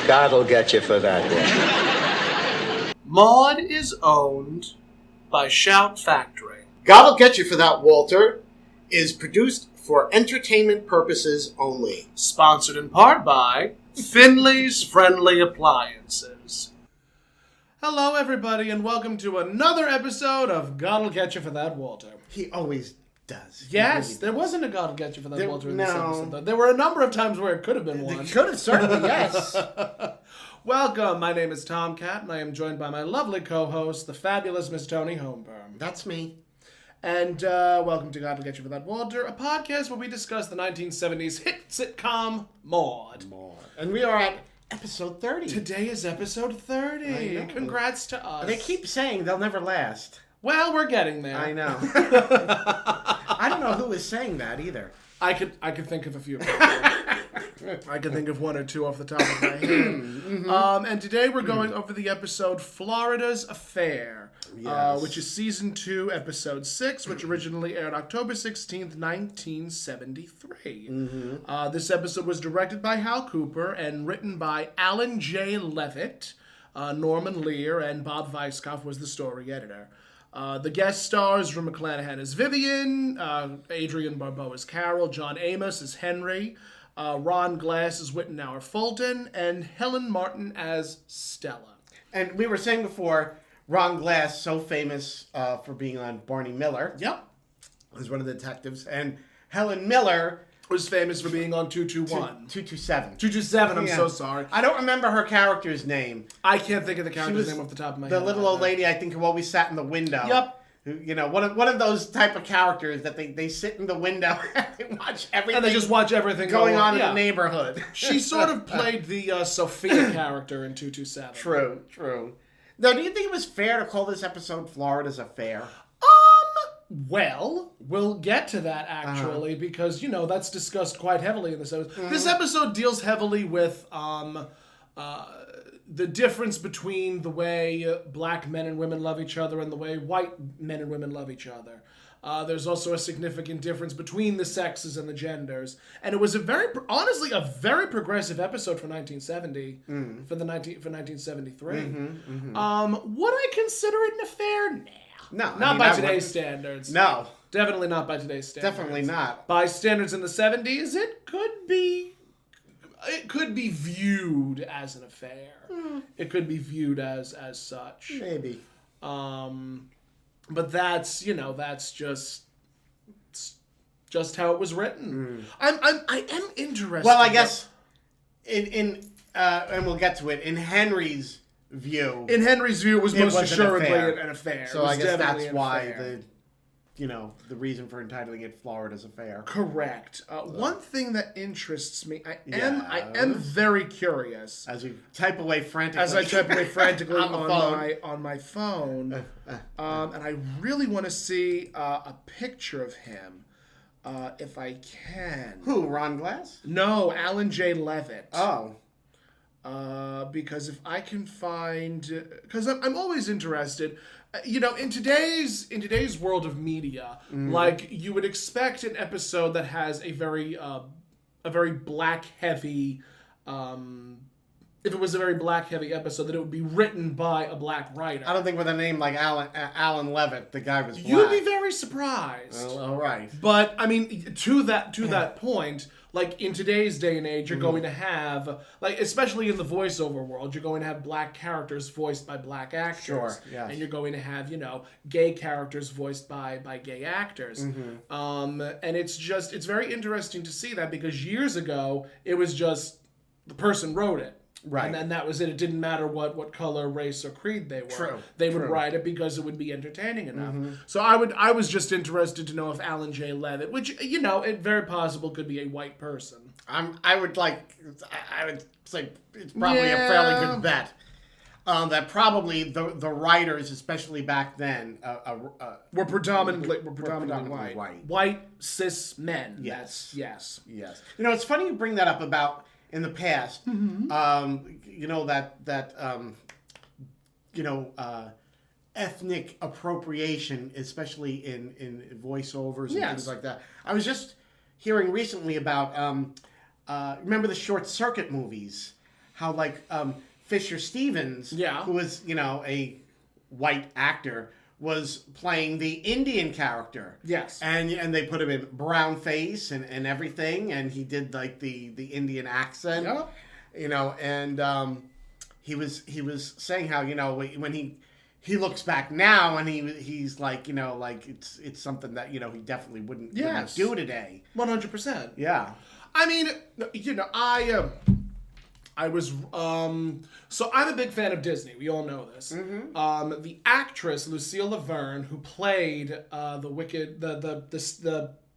God'll get you for that one. Maude is owned by Shout Factory. God'll Get You for That, Walter is produced for entertainment purposes only. Sponsored in part by Findlays Friendly Appliances. Hello, everybody, and welcome to another episode of God'll Get You for That, Walter. He always does. Yes, there wasn't a God'll Get You for That, Walter in this no. episode, though. There were a number of times where it could have been one. It could have, certainly, yes. Welcome, my name is Tom Catt, and I am joined by my lovely co-host, the fabulous Miss Toni Homeperm. That's me. And welcome to God'll Get You for That, Walter, a podcast where we discuss the 1970s hit sitcom Maude. And we are at episode 30. Today is episode 30. Congrats to us. They keep saying they'll never last. Well, we're getting there. I know. I don't know who is saying that either. I could think of a few people. I can think of one or two off the top of my head. And today we're going over the episode Florida's Affair, which is season 2, episode 6, which originally aired October 16th, 1973. This episode was directed by Hal Cooper and written by Alan J. Levitt. Norman Lear and Bob Weisskopf was the story editor. The guest stars, Drew McClanahan as Vivian, Adrienne Barbeau as Carol, John Amos as Henry, Ron Glass as Wittenauer Fulton, and Helen Martin as Stella. And we were saying before, Ron Glass, so famous for being on Barney Miller. Yep. Was one of the detectives. And Helen Miller was famous for being on 221. 227. 227, I'm so sorry. I don't remember her character's name. I can't think of the character's name off the top of my head. The little old lady, I think, who always sat in the window. Yep. You know, one of those type of characters that they sit in the window and they watch everything. And they just watch everything going on in the neighborhood. She sort of played the Sophia character in 227. True. Now, do you think it was fair to call this episode Florida's Affair? Well, we'll get to that actually, because, you know, that's discussed quite heavily in this episode. This episode deals heavily with the difference between the way black men and women love each other and the way white men and women love each other. There's also a significant difference between the sexes and the genders. And it was honestly a very progressive episode for 1970, for 1973. Would I consider it an affair? Nah. No. Not by today's standards. No. Definitely not by today's standards. Definitely not. By standards in the 70s, it could be viewed as an affair. It could be viewed as such. Maybe. But that's just how it was written. I am interested. Well, I guess and we'll get to it, in Henry's view. In Henry's view, it was most assuredly an affair. So I guess that's why the reason for entitling it Florida's Affair. Correct. One thing that interests me, I am very curious. As I type away frantically on my phone, and I really want to see a picture of him, if I can. Who? Ron Glass? No, Alan J. Levitt. Oh. Because if I can find, because I'm always interested, you know, in today's world of media, like you would expect an episode that has a very black heavy, if it was a very black heavy episode, that it would be written by a black writer. I don't think with a name like Alan Levitt, the guy was black. You'd be very surprised. Well, all right. But I mean, to that point. Like, in today's day and age, you're going to have, like, especially in the voiceover world, you're going to have black characters voiced by black actors. Sure, yes. And you're going to have, you know, gay characters voiced by gay actors. And it's very interesting to see that, because years ago, it was just the person wrote it. Right. And then that was it. It didn't matter what color, race, or creed they were. True. They would write it because it would be entertaining enough. So I was just interested to know if Alan J. Levitt, which, you know, it very possible could be a white person. I would say it's probably a fairly good bet. That probably the writers, especially back then, were predominantly white. White cis men. Yes. Yes. You know, it's funny you bring that up about in the past. You know ethnic appropriation, especially in voiceovers and things like that. I was just hearing recently about remember the Short Circuit movies. how like Fisher Stevens, who was a white actor, was playing the Indian character. Yes. And they put him in brown face and everything, and he did like the Indian accent. Yeah. And he was saying how, when he looks back now and he's like, like it's something that, he definitely wouldn't do today. 100%. Yeah. I mean, I was so I'm a big fan of Disney. We all know this. Mm-hmm. The actress Lucille Laverne, who played the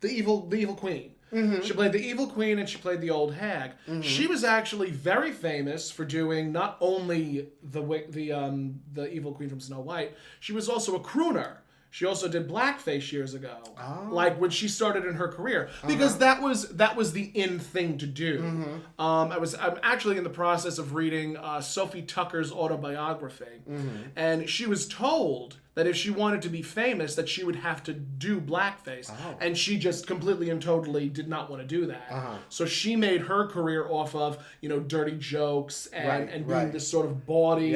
evil queen. Mm-hmm. She played the evil queen and she played the old hag. Mm-hmm. She was actually very famous for doing not only the evil queen from Snow White. She was also a crooner. She also did blackface years ago, like when she started in her career, because that was the in thing to do. Mm-hmm. I'm actually in the process of reading Sophie Tucker's autobiography, and she was told that if she wanted to be famous, that she would have to do blackface, and she just completely and totally did not want to do that. So she made her career off of dirty jokes and being this sort of bawdy,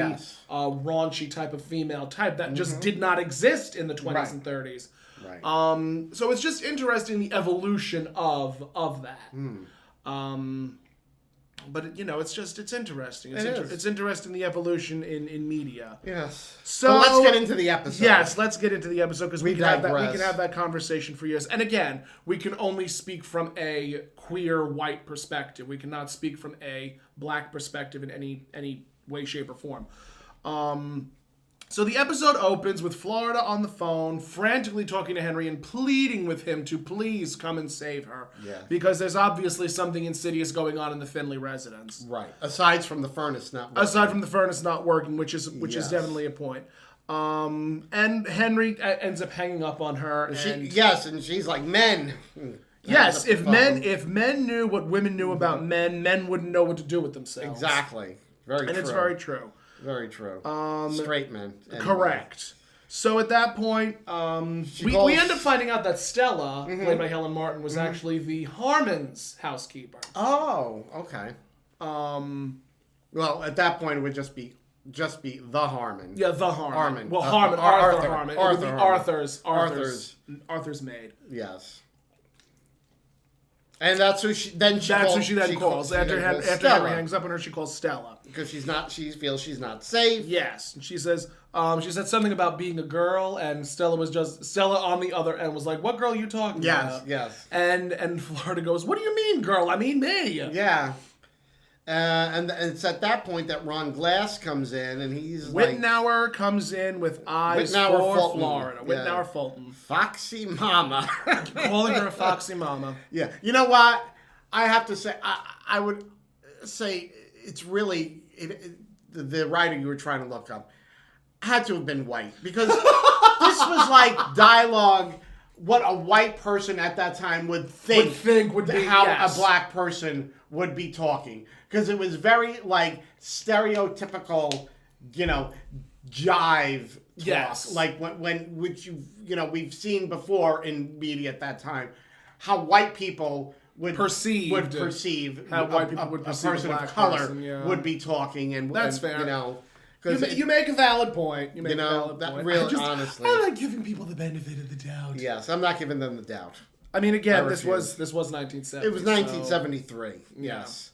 raunchy type of female type that just did not exist in the 20s and 30s. Right. So it's just interesting the evolution of that. But it's interesting. It's interesting the evolution in media. Yes. So let's get into the episode. Yes, let's get into the episode because we can have digress. that conversation for years. And again, we can only speak from a queer white perspective. We cannot speak from a black perspective in any way, shape, or form. So the episode opens with Florida on the phone, frantically talking to Henry and pleading with him to please come and save her. Yeah. Because there's obviously something insidious going on in the Findlay residence. Right. Aside from the furnace not working. Which is definitely a point. And Henry ends up hanging up on her. And she's like, men. Yes, if men knew what women knew about men wouldn't know what to do with themselves. Exactly. Very true. And it's very true. Very true. Straight men. Anyway. Correct. So at that point, we end up finding out that Stella, played by Helen Martin, was actually the Harmon's housekeeper. Oh, okay. Well, at that point, it would just be the Harmon. Yeah, the Harmon. Well, Arthur Harmon. Arthur's maid. Yes. And that's who she calls. After Henry hangs up on her, she calls Stella. Because she feels she's not safe. Yes. And she said something about being a girl, and Stella on the other end was like, "What girl are you talking about?" Yes. And Florida goes, "What do you mean, girl? I mean me." Yeah. And it's at that point that Ron Glass comes in, and he's Wittenauer comes in with eyes for Florida. Wittenauer Fulton. Foxy Mama. Calling her a foxy mama. Yeah. You know what? I have to say, I would say it's really, the writer you were trying to look up had to have been white. Because this was like dialogue, what a white person at that time would think would be how a black person would be talking. Because it was very, like, stereotypical, jive talk. Yes. Like, which we've seen before in media at that time. How white people would perceive how white people would perceive a person of color would be talking. And that's fair. You make a valid point. Honestly. I like giving people the benefit of the doubt. Yes, I'm not giving them the doubt. I mean, again, this was 1970. It was 1973. So, yes.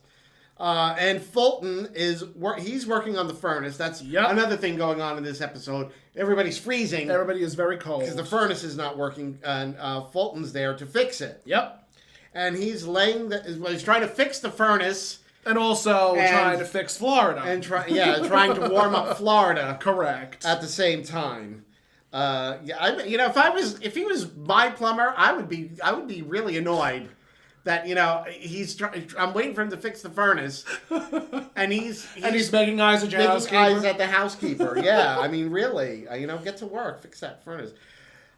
And Fulton he's working on the furnace. That's another thing going on in this episode. Everybody's freezing. Everybody is very cold. Because the furnace is not working, and Fulton's there to fix it. Yep. And he's he's trying to fix the furnace. And also trying to fix Florida. And trying to warm up Florida. Correct. At the same time. If he was my plumber, I would be really annoyed that I'm waiting for him to fix the furnace, and he's making eyes at your housekeeper. Eyes at the housekeeper. Yeah, I mean, really, get to work, fix that furnace.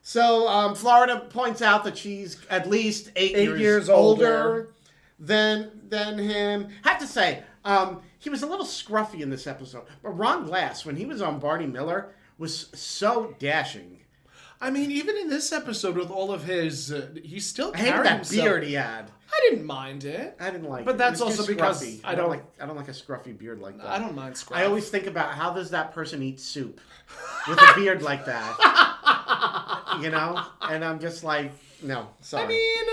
So Florida points out that she's at least 8 years older than him. I have to say, he was a little scruffy in this episode, but Ron Glass, when he was on Barney Miller, was so dashing. I mean, even in this episode with all of his, he still I hated carried that himself. beard he had. I didn't mind it. I didn't like it. But that's It was also too because scruffy. I don't like a scruffy beard like that. I don't mind scruff. I always think about how does that person eat soup with a beard like that, you know? And I'm just like, no, sorry. I mean,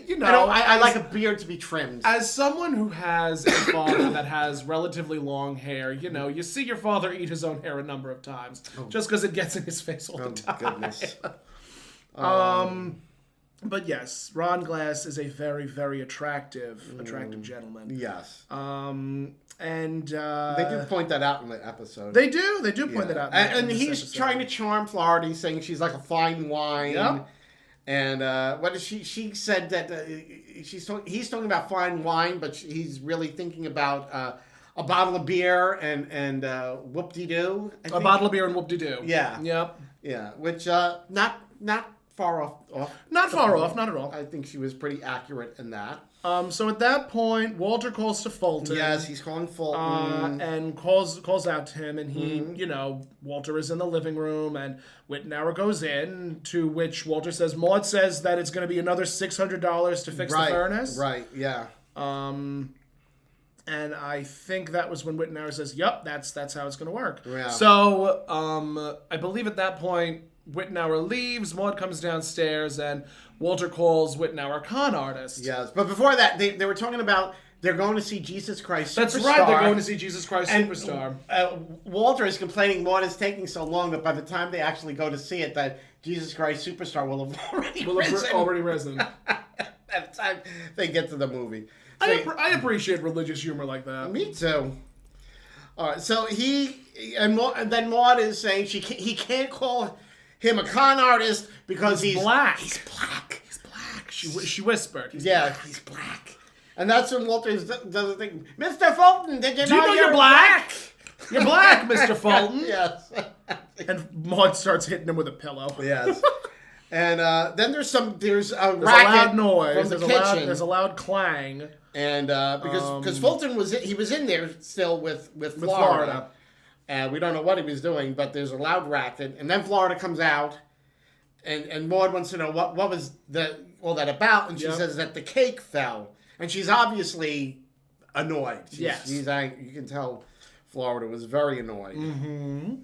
you know, I like a beard to be trimmed. As someone who has a father that has relatively long hair, you know, you see your father eat his own hair a number of times just because it gets in his face all the time. Goodness. But yes, Ron Glass is a very, very attractive gentleman. Yes. And They do point that out in the episode. They do point that out. And he's trying to charm Florida. He's saying she's like a fine wine. Yep. And what is she? She said that he's talking about fine wine, but he's really thinking about a bottle of beer and whoop-de-doo. A bottle of beer and whoop-de-doo. Yeah. Yep. Yeah, which not far off. Not far off, not at all. I think she was pretty accurate in that. So at that point, Walter calls to Fulton. Yes, he's calling Fulton. And calls out to him, and he, you know, Walter is in the living room, and Wittenauer goes in, to which Walter says, Maude says that it's going to be another $600 to fix the furnace. Right, yeah. And I think that was when Wittenauer says, yep, that's how it's going to work. Yeah. So, I believe at that point, Wittenauer leaves, Maude comes downstairs, and Walter calls Wittenauer a con artist. Yes, but before that, they were talking about they're going to see Jesus Christ Superstar. That's right, they're going to see Jesus Christ Superstar. Walter is complaining Maude is taking so long that by the time they actually go to see it, that Jesus Christ Superstar will have already risen. By the time they get to the movie. So, I appreciate religious humor like that. Me too. All right, so then Maude is saying he can't call him a con artist because he's black. He's black. He's black. She whispered. He's black. And that's when Walter does the thing. Mr. Fulton, did you know you're black? You're black, Mr. Fulton. Yes. And Maude starts hitting him with a pillow. Yes. And then there's a loud noise. From the kitchen. There's a loud clang. And because Fulton was in there still with Florida. And we don't know what he was doing, but there's a loud racket. And then Florida comes out, and Maude wants to know what was all that about. And she says that the cake fell. And she's obviously annoyed. Yes. She's angry. You can tell Florida was very annoyed. Mm-hmm.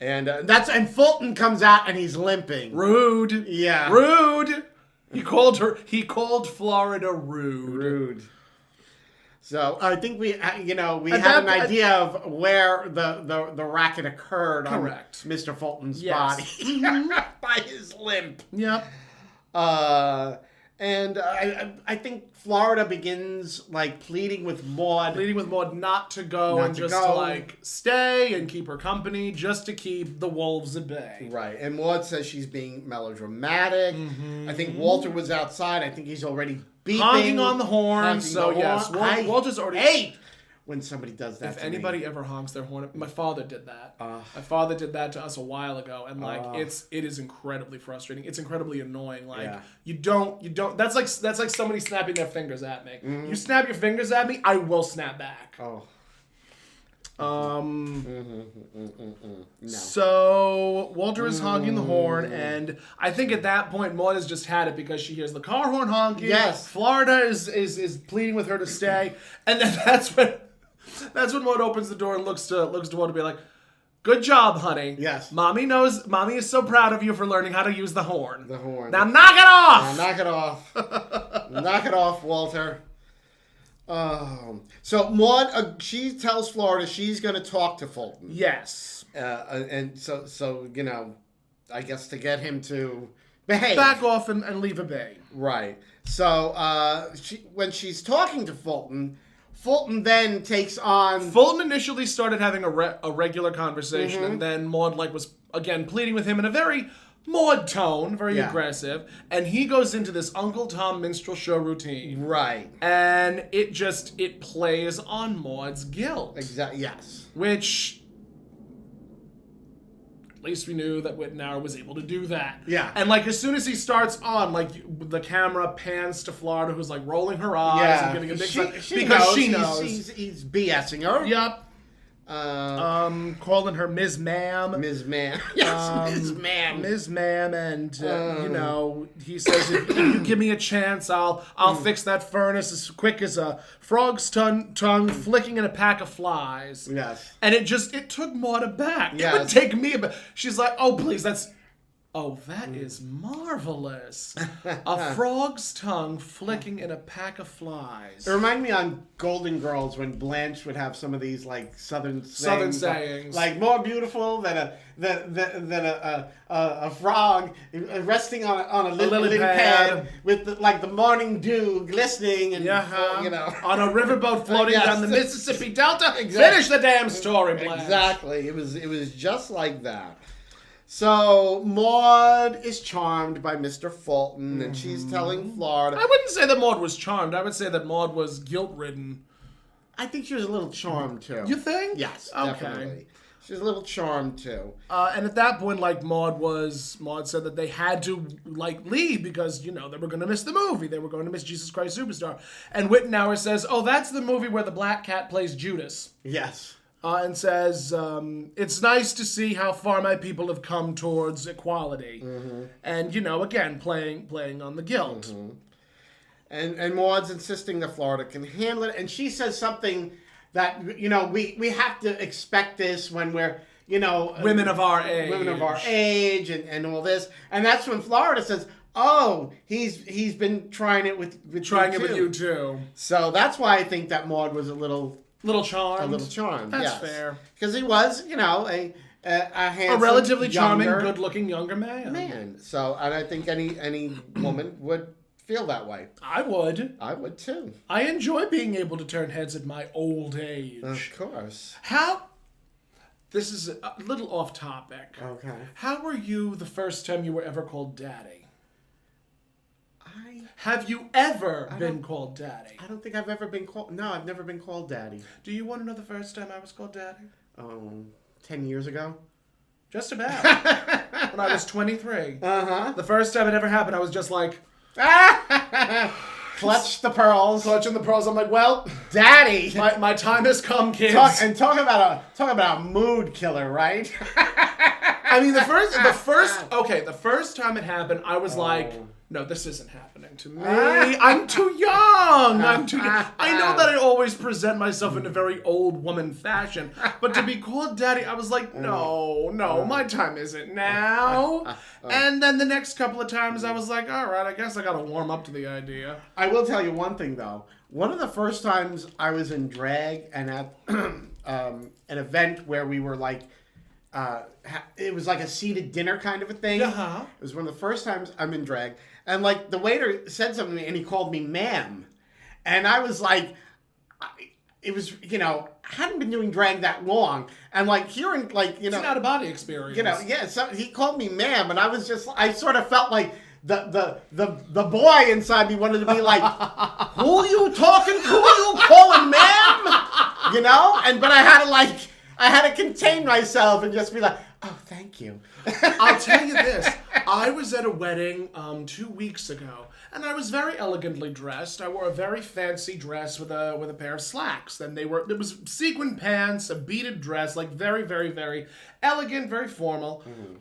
And Fulton comes out and he's limping. Rude. Yeah. Rude. He called Florida rude. Rude. So I think we had an idea of where the racket occurred. Correct. On Mr. Fulton's body by his limp. Yep. And I think Florida begins like pleading with Maude not to go to stay and keep her company, just to keep the wolves at bay. Right. And Maude says she's being melodramatic. Mm-hmm. I think Walter was outside. I think he's already beeping, honking on the horn. Yes, Walter's already. Hate when somebody does that. If anybody ever honks their horn, my father did that. My father did that to us a while ago, and it is incredibly frustrating. It's incredibly annoying. You don't. That's like somebody snapping their fingers at me. Mm-hmm. You snap your fingers at me, I will snap back. Oh. No. So Walter is honking the horn, and I think at that point Maude has just had it because she hears the car horn honking. Yes. Florida is pleading with her to stay, and then that's when Maude opens the door and looks to Walter and be like, "Good job, honey. Yes. Mommy is so proud of you for learning how to use the horn. The horn. Now knock it off. Now knock it off. Knock it off, Walter." So Maude, she tells Florida she's going to talk to Fulton. Yes. And so I guess to get him to behave. Back off and leave a bay. Right. So when she's talking to Fulton then takes on... Fulton initially started having a regular conversation, and then Maude was again pleading with him in a very Maude tone, very aggressive, and he goes into this Uncle Tom minstrel show routine. Right. And it plays on Maude's guilt. Exactly. Yes. Which, at least we knew that Wittenauer was able to do that. Yeah. And as soon as he starts on, the camera pans to Florida, who's rolling her eyes and giving a big sign, because she knows he's BSing her. Yep. Calling her Ms. Ma'am. Ms. Ma'am. Yes, Ms. Ma'am. Ms. Ma'am, and he says, if you give me a chance, I'll fix that furnace as quick as a frog's tongue flicking in a pack of flies. Yes. And it took Maude aback. Yes. It would take me aback. She's like, oh, please, that is marvelous. A frog's tongue flicking in a pack of flies. It reminded me on Golden Girls when Blanche would have some of these like southern sayings. Like more beautiful than a frog resting on a lily pad with the morning dew glistening and on a riverboat floating Yes. down the Mississippi Delta. Exactly. Finish the damn story, Blanche. Exactly. It was just like that. So Maude is charmed by Mr. Fulton, and she's telling Florida. I wouldn't say that Maude was charmed. I would say that Maude was guilt-ridden. I think she was a little charmed too. You think? Yes, Okay. definitely. She was a little charmed too. And at that point, Maude said that they had to leave because they were going to miss the movie. They were going to miss Jesus Christ Superstar. And Wittenauer says, "Oh, that's the movie where the black cat plays Judas." Yes. And says, it's nice to see how far my people have come towards equality. Mm-hmm. And, again, playing on the guilt. Mm-hmm. And Maude's insisting that Florida can handle it. And she says something that, we have to expect this when we're, Women of our age. Women of our age and all this. And that's when Florida says, oh, he's been trying it with you too. So that's why I think that Maude was a little charmed. A little charmed. That's yes. fair. Because he was, a handsome, relatively charming, younger good-looking younger man. So, and I think any woman would feel that way. I would. I would too. I enjoy being able to turn heads at my old age. Of course. This is a little off topic. Okay. How were you the first time you were ever called Daddy? Have you ever been called Daddy? I don't think I've ever been called... No, I've never been called Daddy. Do you want to know the first time I was called Daddy? 10 years ago? Just about. When I was 23. Uh-huh. The first time it ever happened, I was just like... Clutch the pearls. Clutching the pearls. I'm like, well... Daddy! My time has come, kids. Talk about a mood killer, right? I mean, the first time it happened, I was like... No, this isn't happening to me. I'm too young. I know that I always present myself in a very old woman fashion, but to be called Daddy, I was like, no, my time isn't now. And then the next couple of times, I was like, all right, I guess I got to warm up to the idea. I will tell you one thing, though. One of the first times I was in drag and at an event where we were like, it was like a seated dinner kind of a thing. Uh-huh. It was one of the first times I'm in drag. And the waiter said something to me and he called me ma'am. And I was like, it was, I hadn't been doing drag that long. And hearing It's an out-of-body experience. So he called me ma'am. And I sort of felt like the boy inside me wanted to be like, who are you talking to? Who are you calling ma'am? But I had to contain myself and just be like, oh, thank you. I'll tell you this. I was at a wedding 2 weeks ago, and I was very elegantly dressed. I wore a very fancy dress with a pair of slacks. And it was sequin pants, a beaded dress, very, very, very elegant, very formal. Mm-hmm.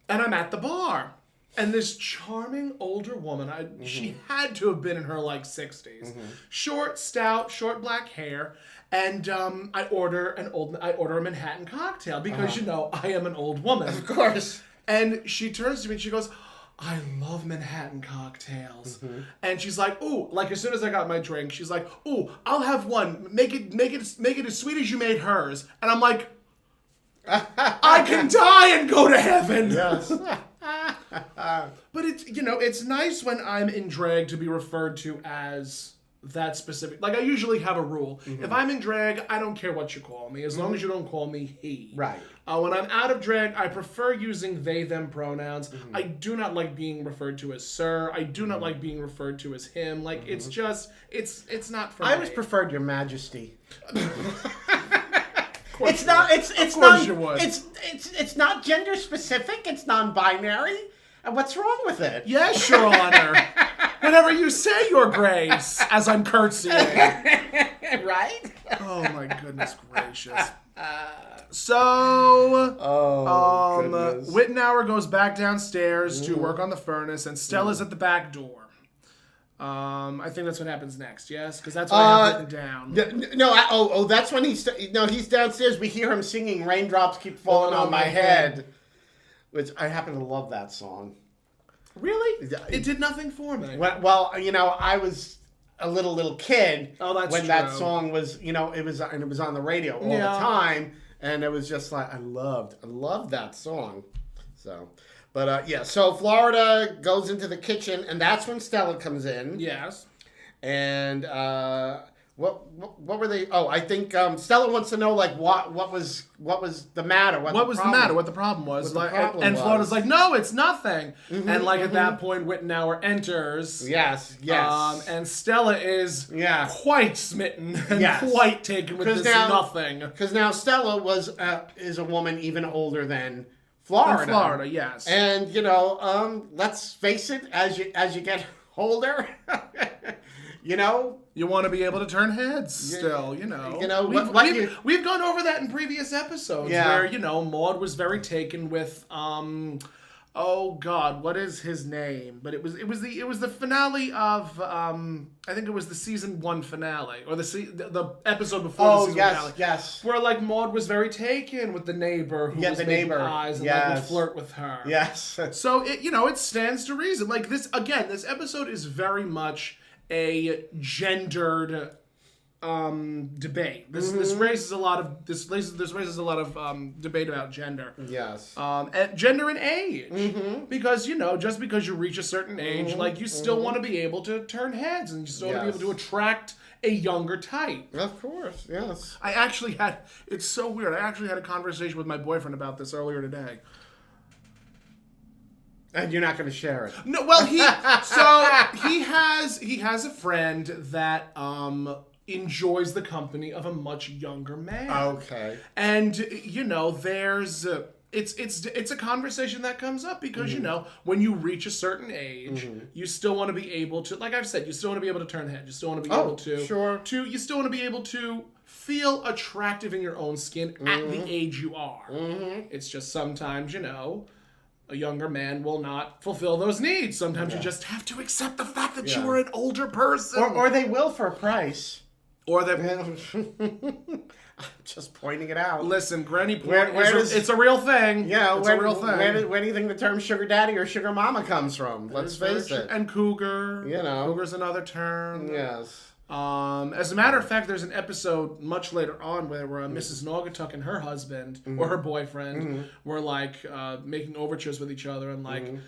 And I'm at the bar. And this charming older woman, she had to have been in her 60s. Mm-hmm. Short, stout, short black hair. And I order a Manhattan cocktail because, I am an old woman. Of course. And she turns to me and she goes, I love Manhattan cocktails. Mm-hmm. And she's like, ooh, as soon as I got my drink, she's like, ooh, I'll have one. Make it as sweet as you made hers. And I'm like, I can die and go to heaven. Yes. But it's nice when I'm in drag to be referred to as that specific. I usually have a rule. Mm-hmm. If I'm in drag, I don't care what you call me, as long as you don't call me he. Right. When I'm out of drag, I prefer using they, them pronouns. Mm-hmm. I do not like being referred to as sir. I do not like being referred to as him. It's just, it's not for me. I always preferred your majesty. It's not gender specific. It's non-binary. And what's wrong with it? Yes, Your Honor. Whenever you say, Your Grace, as I'm curtsying. Right? Oh my goodness gracious. So, Goodness. Wittenauer goes back downstairs to work on the furnace, and Stella's at the back door. I think that's what happens next. Yes, because that's what I have written down. No, that's when he's downstairs. We hear him singing "Raindrops Keep Falling on My Head," which I happen to love that song. Really? It did nothing for me. Well, I was a little kid when that true. song was, it was on the radio all the time, and it was just like I loved that song. So, but so Florida goes into the kitchen, and that's when Stella comes in. Yes. And what were they? Oh, I think Stella wants to know like what was the matter? What was the matter? What the problem was? What the problem and was. Florida's like, no, it's nothing. And at that point, Wittenauer enters. Yes. And Stella is quite smitten and quite taken with this nothing. Because now Stella is a woman even older than Florida. Florida, yes. And let's face it, as you get older, you want to be able to turn heads still, We've gone over that in previous episodes where, Maude was very taken with oh God, what is his name? But it was the finale of I think it was the season 1 finale or the episode before the season finale. Yes. Where Maude was very taken with the neighbor who was making eyes and would flirt with her. Yes. So it stands to reason. This episode is very much a gendered debate. This raises a lot of debate about gender. Yes. And gender and age. Because just because you reach a certain age, you still want to be able to turn heads and you still want to be able to attract a younger type. Of course, yes. It's so weird. I actually had a conversation with my boyfriend about this earlier today. And you're not going to share it. No, well, he has a friend that enjoys the company of a much younger man. Okay. And there's it's a conversation that comes up because when you reach a certain age, you still want to be able to, like I've said, you still want to be able to turn head. You still want to be able to you still want to be able to feel attractive in your own skin at the age you are. It's just sometimes, a younger man will not fulfill those needs. Sometimes you just have to accept the fact that you are an older person. Or they will for a price. Or they... I'm just pointing it out. Listen, granny porn, it's a real thing. Yeah, it's a real thing. Where do you think the term sugar daddy or sugar mama comes from? Let's face it. And cougar. Cougar's another term. Yes. As a matter of fact, there's an episode much later on where Mrs. Naugatuck and her husband or her boyfriend were making overtures with each other, and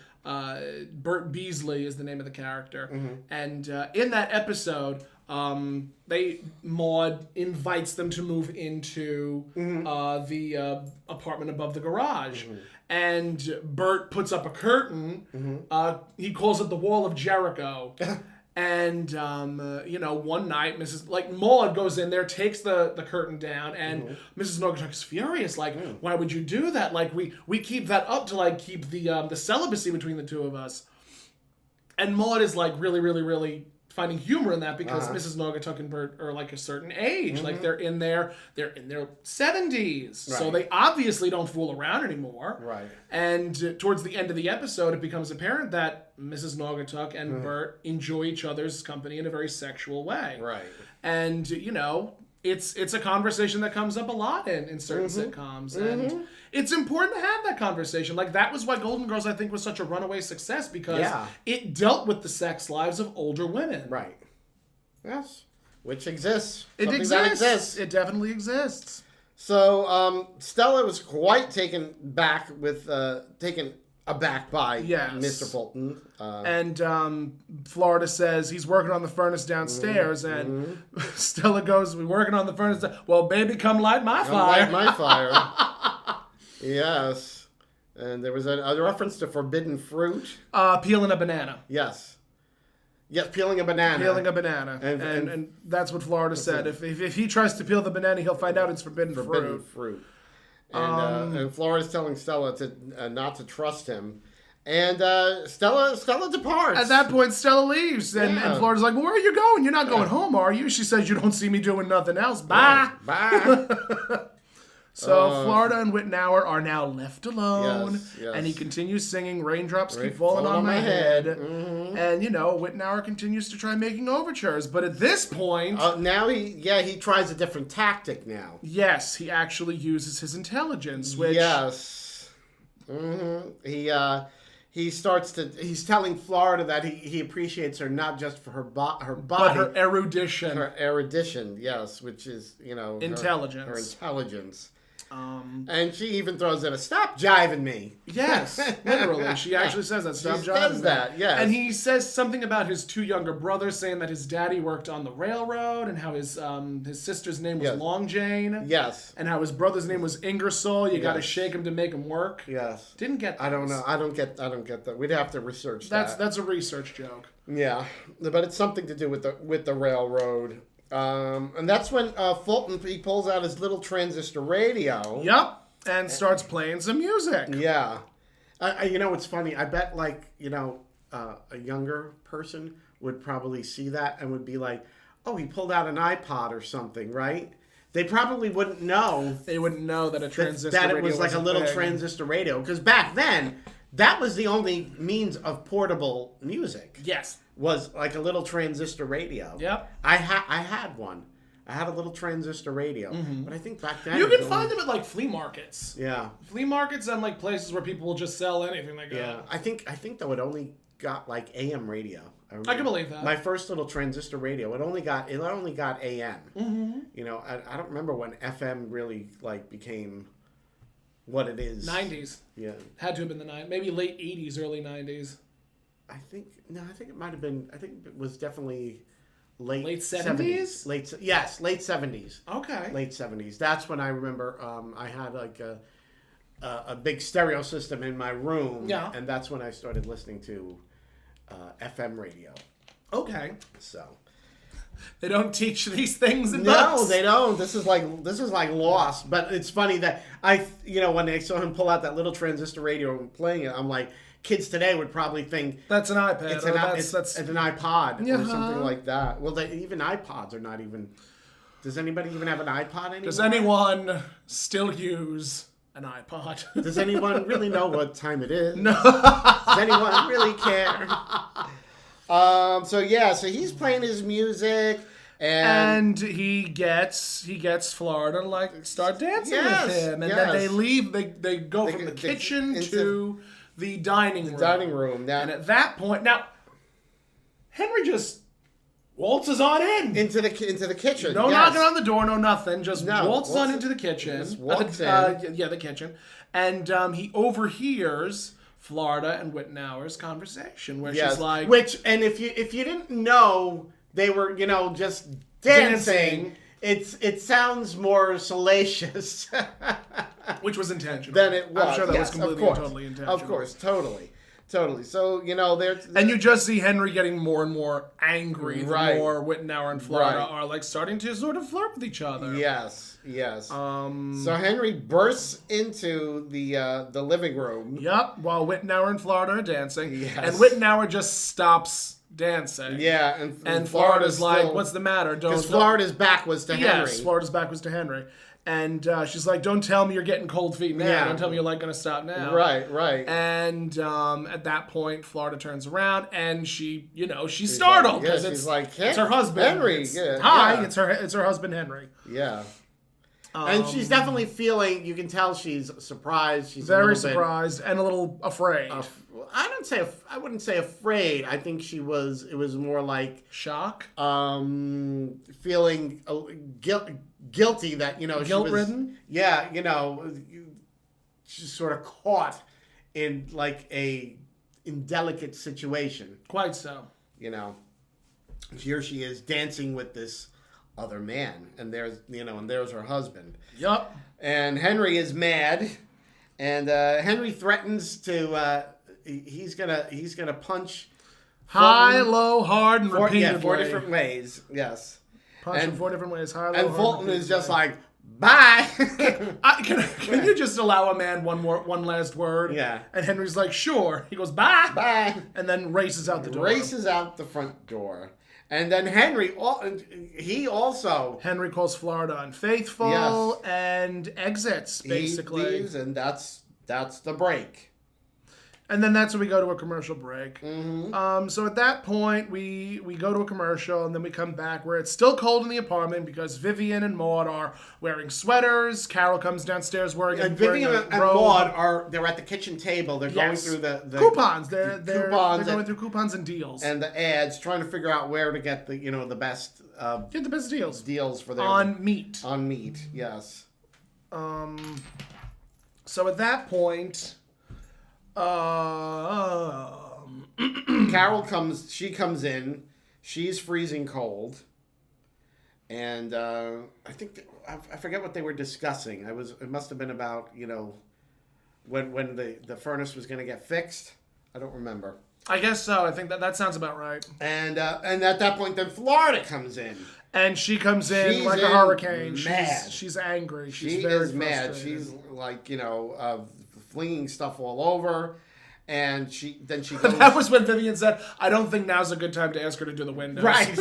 Bert Beasley is the name of the character, and in that episode, Maude invites them to move into the apartment above the garage. And Bert puts up a curtain. He calls it the Wall of Jericho. And, one night, Maude goes in there, takes the curtain down, and Mrs. Naugatuck is furious. Why would you do that? We keep that up to, keep the celibacy between the two of us. And Maude is, really, really, really finding humor in that because Mrs. Naugatuck and Bert are, a certain age. They're in their 70s. Right. So they obviously don't fool around anymore. Right. And towards the end of the episode, it becomes apparent that Mrs. Naugatuck and Bert enjoy each other's company in a very sexual way. Right. And, it's a conversation that comes up a lot in certain sitcoms. And it's important to have that conversation. That was why Golden Girls, I think, was such a runaway success because it dealt with the sex lives of older women. Right. Yes. Which exists. It exists. It definitely exists. So, Stella was quite taken aback by Mr. Fulton. And Florida says he's working on the furnace downstairs, and Stella goes, "We're working on the furnace. Well, baby, come light my fire." Light my fire. Yes. And there was a reference to forbidden fruit. Peeling a banana. Yes. Yes, peeling a banana. Peeling a banana. And that's what Florida said. If he tries to peel the banana, he'll find out it's forbidden fruit. And Florida's telling Stella to not to trust him. And Stella departs. At that point, Stella leaves, and Florida's like, well, where are you going? You're not going home, are you? She says, you don't see me doing nothing else. Bye. Bye. So Florida and Wittenauer are now left alone, Yes. and he continues singing "Raindrops Keep Falling on My Head," and Wittenauer continues to try making overtures. But at this point, now he tries a different tactic now. yes, he actually uses his intelligence, which he's telling Florida that he appreciates her not just for her body, but her erudition, yes, which is intelligence, her intelligence. And she even throws in a "Stop jiving me." Yes, literally. She actually says that. Stop jiving me. That, yes. And he says something about his two younger brothers, saying that his daddy worked on the railroad, and how his sister's name was Long Jane. Yes. And how his brother's name was Ingersoll. You got to shake him to make him work. Yes. Didn't get that. I don't know. I don't get that. We'd have to research that. That's a research joke. Yeah, but it's something to do with the railroad. And that's when Fulton, he pulls out his little transistor radio. Yep. And starts playing some music. Yeah. It's funny. I bet, a younger person would probably see that and would be like, oh, he pulled out an iPod or something, right? They probably wouldn't know. They wouldn't know that a transistor radio that it was like a little transistor radio. Because back then, that was the only means of portable music. Yes. Was like a little transistor radio. Yep. I had one. I had a little transistor radio. But I think back then... You can find them at, flea markets. Yeah. Flea markets and, places where people will just sell anything they got. Yeah. I think though, it only got, AM radio. I can believe that. My first little transistor radio, it only got AM. Mm-hmm. I don't remember when FM really, became what it is. 90s. Yeah. Had to have been the 90s. Maybe late 80s, early 90s. I think it might have been. I think it was definitely late 70s. Late 70s. Okay. Late 70s. That's when I remember. I had a big stereo system in my room. Yeah. And that's when I started listening to FM radio. Okay. So. They don't teach these things in books. No, they don't. This is like Lost. But it's funny that when I saw him pull out that little transistor radio and playing it, I'm like, kids today would probably think that's an iPad. It's an iPod or something like that. Well, even iPods are not even. Does anybody even have an iPod anymore? Does anyone still use an iPod? Does anyone really know what time it is? No. Does anyone really care? So he's playing his music. And he gets Florida to start dancing with him, and then they leave. They go from the kitchen to the dining room. Dining room. Now, and at that point, Henry just waltzes on into the kitchen. No knocking on the door, no nothing. Just waltzes on into the kitchen. Just walks in. The kitchen, and he overhears Florida and Wittenauer's conversation, where she's like, if you didn't know they were just dancing. It sounds more salacious. Which was intentional. Than it was. I'm sure that was completely and totally intentional. Of course, totally. So, they're... And you just see Henry getting more and more angry the more Wittenauer and Florida are, starting to sort of flirt with each other. Yes. So Henry bursts into the living room. Yep, while Wittenauer and Florida are dancing. Yes. And Wittenauer just stops dancing. Yeah, and Florida's like, what's the matter? Because Florida's back was to Henry. Yes, Florida's back was to Henry. And she's like, don't tell me you're getting cold feet now. Yeah. Don't tell me you're going to stop now. Right. And at that point, Florida turns around and she's startled because it's her husband. Henry. It's her husband, Henry. Yeah. And she's definitely feeling, you can tell she's surprised. She's very surprised and a little afraid. I wouldn't say afraid. I think it was more like shock. Feeling guilty that, guilt-ridden? She's sort of caught in a indelicate situation. Quite so. Here she is dancing with this other man, and there's her husband. Yup. And Henry is mad, and Henry threatens to he's gonna punch high, low, hard, and repeatedly. Yeah, 4 different ways. Yes. Punch in 4 different ways. High, low, and hard, Fulton is just like, bye. like, can you just allow a man one last word? Yeah. And Henry's like, sure. He goes, bye. Bye. And then races out the door. Races out the front door. And then Henry calls Florida unfaithful and exits, basically. He leaves, and that's the break. And then that's when we go to a commercial break. Mm-hmm. So at that point, we go to a commercial, and then we come back where it's still cold in the apartment because Vivian and Maude are wearing sweaters. Carol comes downstairs wearing Vivian and Maude they're at the kitchen table. They're going through the coupons. They're going through coupons and deals and the ads, trying to figure out where to get the the best get the best deals for their on meat. On meat, yes. So at that point. Carol comes. She comes in. She's freezing cold, and I think I forget what they were discussing. It must have been about when the furnace was going to get fixed. I don't remember. I guess so. I think that sounds about right. And at that point, then Florida comes in. And she comes in like a hurricane. Mad. She's angry. She very is mad. frustrated. She's like flinging stuff all over, and she goes. That was when Vivian said, "I don't think now's a good time to ask her to do the windows." Right.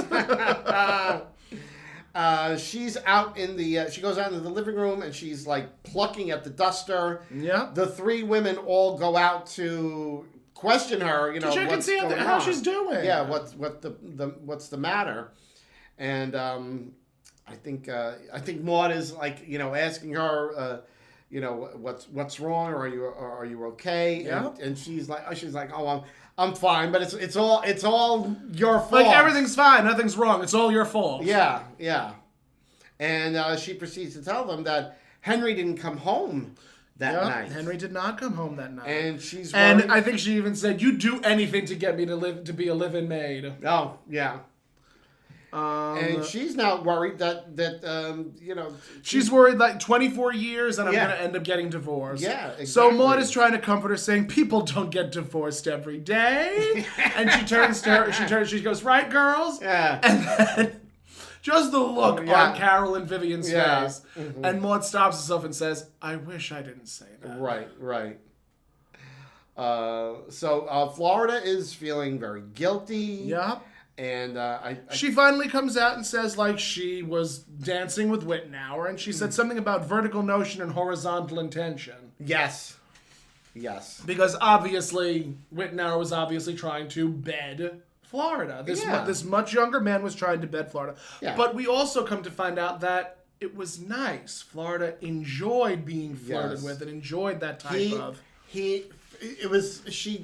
She's out in the. She goes out into the living room and she's like plucking at the duster. Yeah. The three women all go out to question her. Check and see how she's doing. Yeah. What's the matter? And I think Maude is like asking her. What's wrong, or are you okay? Yeah. And she's like, oh, I'm fine, but it's all your fault. Like everything's fine, nothing's wrong. It's all your fault. Yeah. And she proceeds to tell them that Henry didn't come home that night. Henry did not come home that night. And she's worried. And I think she even said, "You'd do anything to get me to be a live-in maid." Oh yeah. And she's now worried that she's worried like 24 years and I'm going to end up getting divorced. Yeah, exactly. So Maude is trying to comfort her, saying people don't get divorced every day. And she turns to her, she goes, "Right, girls?" Yeah. And then just the look on Carol and Vivian's face. Mm-hmm. And Maude stops herself and says, "I wish I didn't say that." Right. So Florida is feeling very guilty. Yep. And she finally comes out and says, like, she was dancing with Wittenauer, and she said something about vertical notion and horizontal intention. Yes. Because obviously, Wittenauer was obviously trying to bed Florida. This much younger man was trying to bed Florida. Yeah. But we also come to find out that it was nice. Florida enjoyed being flirted with and enjoyed that type of... She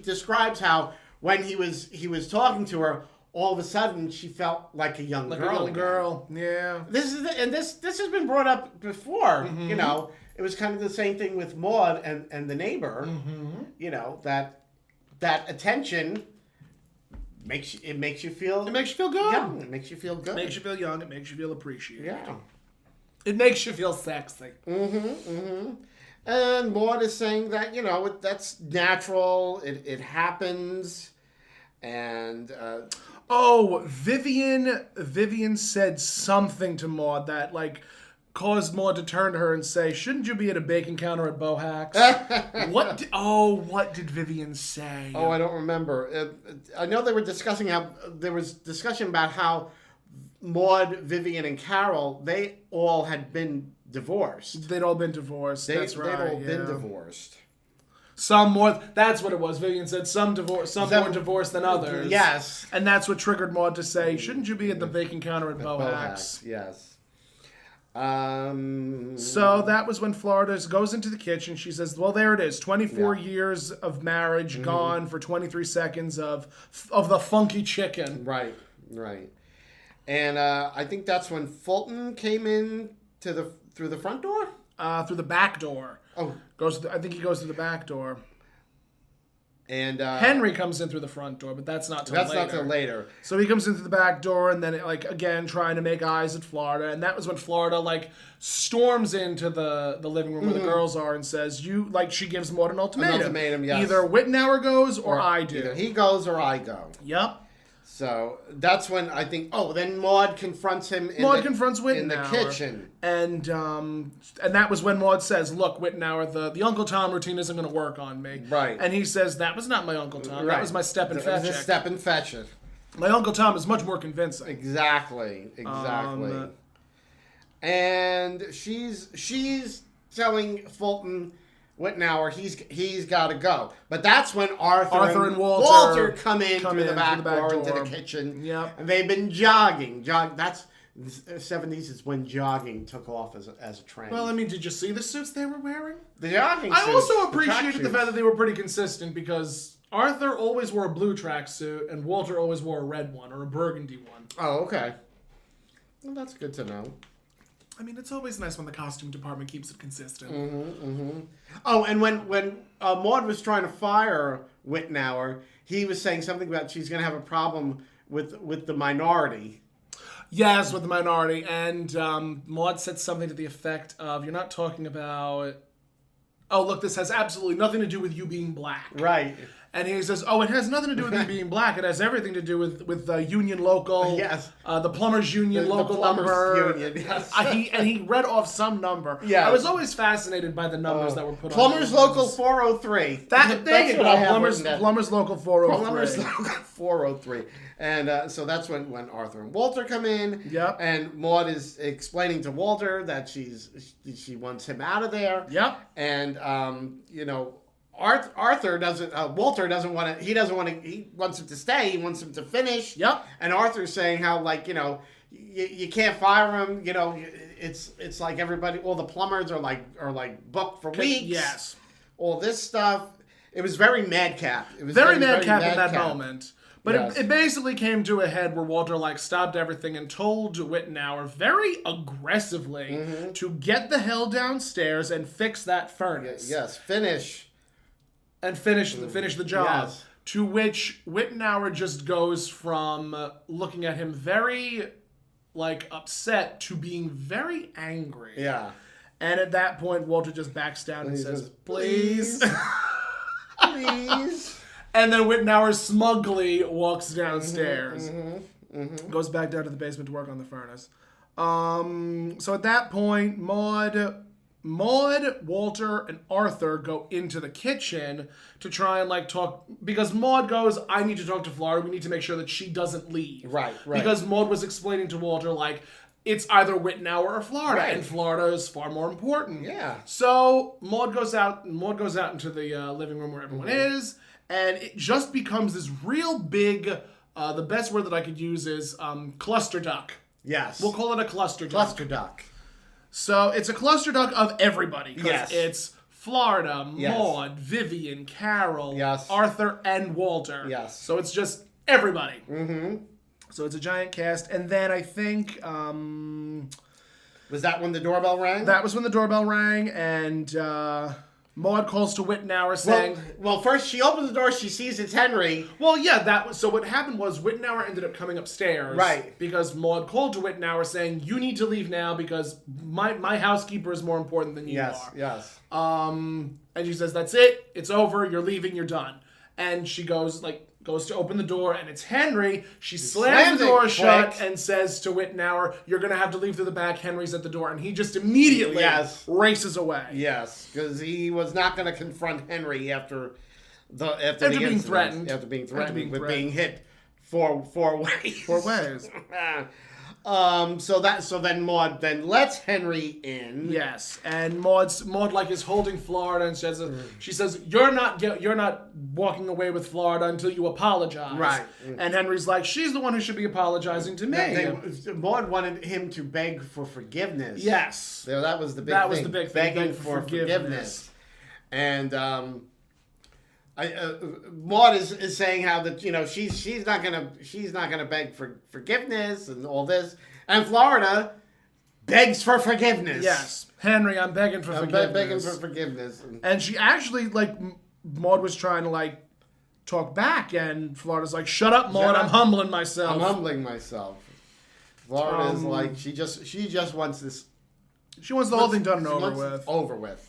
describes how when he was talking to her, all of a sudden she felt like a young girl. Like a young girl, yeah. This has been brought up before. Mm-hmm. It was kind of the same thing with Maude and the neighbor. Mm-hmm. That attention makes you feel. It makes you feel good. Young. It makes you feel good. It makes you feel young. It makes you feel appreciated. Yeah. It makes you feel sexy. And Maude is saying that that's natural. It happens. And Vivian said something to Maude that like caused Maude to turn to her and say, "Shouldn't you be at a baking counter at Bohack's?" What did Vivian say? Oh, I don't remember. I know they were discussing there was discussion about how Maude, Vivian, and Carol, they all had been divorced. They'd all been divorced. That's right. They'd all been divorced. Some more. That's what it was. Vivian said some more divorced than others. Yes. And that's what triggered Maude to say, "Shouldn't you be at the baking counter at Bohack's?" Yes. So that was when Florida goes into the kitchen. She says, "Well, there it is. 24 years of marriage gone for 23 seconds of the funky chicken." Right. And I think that's when Fulton came in through the front door? Through the back door. Oh. I think he goes through the back door. And Henry comes in through the front door, but that's not till later. So he comes in through the back door, and then again trying to make eyes at Florida, and that was when Florida storms into the living room where the girls are and says, she gives Maude an ultimatum. Yes. Either Wittenauer goes or I do. Either he goes or I go. Yep. So that's when I think. Oh, then Maude confronts him. Confronts Wittenauer in the kitchen, and that was when Maude says, "Look, Wittenauer, the Uncle Tom routine isn't going to work on me." Right. And he says, "That was not my Uncle Tom. That was my step and fetch it. Step and fetch it. My Uncle Tom is much more convincing." Exactly. And she's telling Fulton Wittenauer he's got to go, but that's when Arthur and Walter come in through the back door into the kitchen. Yep. And they've been jogging. That's the 70s is when jogging took off as a trend. Well, I mean, did you see the suits they were wearing? The jogging suits. I also appreciated the fact that they were pretty consistent because Arthur always wore a blue tracksuit and Walter always wore a red one or a burgundy one. Oh, okay. Well, that's good to know. I mean, it's always nice when the costume department keeps it consistent. Oh, and when Maude was trying to fire Wittenauer, he was saying something about she's going to have a problem with the minority. Yes, with the minority. And Maude said something to the effect of, "You're not talking about... Oh, look, this has absolutely nothing to do with you being black." Right. And he says, "Oh, it has nothing to do with me being black. It has everything to do with the union local, yes, the plumbers union local the plumbers number." Union, yes. He read off some number. Yeah, I was always fascinated by the numbers that were put plumbers on. Local 403. That's what I have. Plumbers Local 403. Plumbers Local 403. And so that's when Arthur and Walter come in. Yep. And Maude is explaining to Walter that she wants him out of there. Yep. And Arthur doesn't. Walter doesn't want to. He doesn't want to. He wants him to stay. He wants him to finish. Yep. And Arthur's saying how you can't fire him. It's like everybody. All the plumbers are like booked for weeks. Yes. All this stuff. It was very madcap. It was very madcap in that moment. But it basically came to a head where Walter stopped everything and told Wittenauer very aggressively to get the hell downstairs and fix that furnace. Yes, finish. And finish the job. Yes. To which Wittenauer just goes from looking at him very upset to being very angry. Yeah. And at that point, Walter just backs down and says, "Please." Please. And then Wittenauer smugly walks downstairs. Goes back down to the basement to work on the furnace. So at that point, Maude, Walter, and Arthur go into the kitchen to try and talk, because Maude goes, "I need to talk to Florida. We need to make sure that she doesn't leave." Right. Because Maude was explaining to Walter it's either Wittenauer or Florida, right. And Florida is far more important. Yeah. So Maude goes out into the living room where everyone is, and it just becomes this real big. The best word that I could use is cluster duck. Yes. We'll call it a cluster duck. Cluster duck. So it's a cluster duck of everybody. Yes. It's Florida, yes. Maude, Vivian, Carol, yes. Arthur, and Walter. Yes. So it's just everybody. Mm-hmm. So it's a giant cast. And then I think... was that when the doorbell rang? That was when the doorbell rang, and Maude calls to Wittenauer saying... Well, first she opens the door, she sees it's Henry. Well, yeah, so what happened was Wittenauer ended up coming upstairs. Right. Because Maude called to Wittenauer saying, "You need to leave now because my housekeeper is more important than you are." Yes. And she says, "That's it. It's over. You're leaving. You're done." And she goes to open the door, and it's Henry. She slams the door shut and says to Wittenauer, "You're going to have to leave through the back. Henry's at the door." And he just immediately races away. Yes, because he was not going to confront Henry after being threatened. After being threatened with being hit four ways. 4 ways. So then Maude lets Henry in. Yes, and Maude is holding Florida, and she says, "You're not walking away with Florida until you apologize." Right. And Henry's like, "She's the one who should be apologizing to me." Maude wanted him to beg for forgiveness. Yes. So that was the big thing. Begging for forgiveness. And Maude is saying how that she's not gonna beg for forgiveness and all this, and Florida begs for forgiveness. Yes, Henry, I'm begging for forgiveness. Begging for forgiveness, and she actually Maude was trying to talk back, and Florida's like, "Shut up, Maude! I'm humbling myself. Florida's she just wants this. She wants the whole thing done and over with.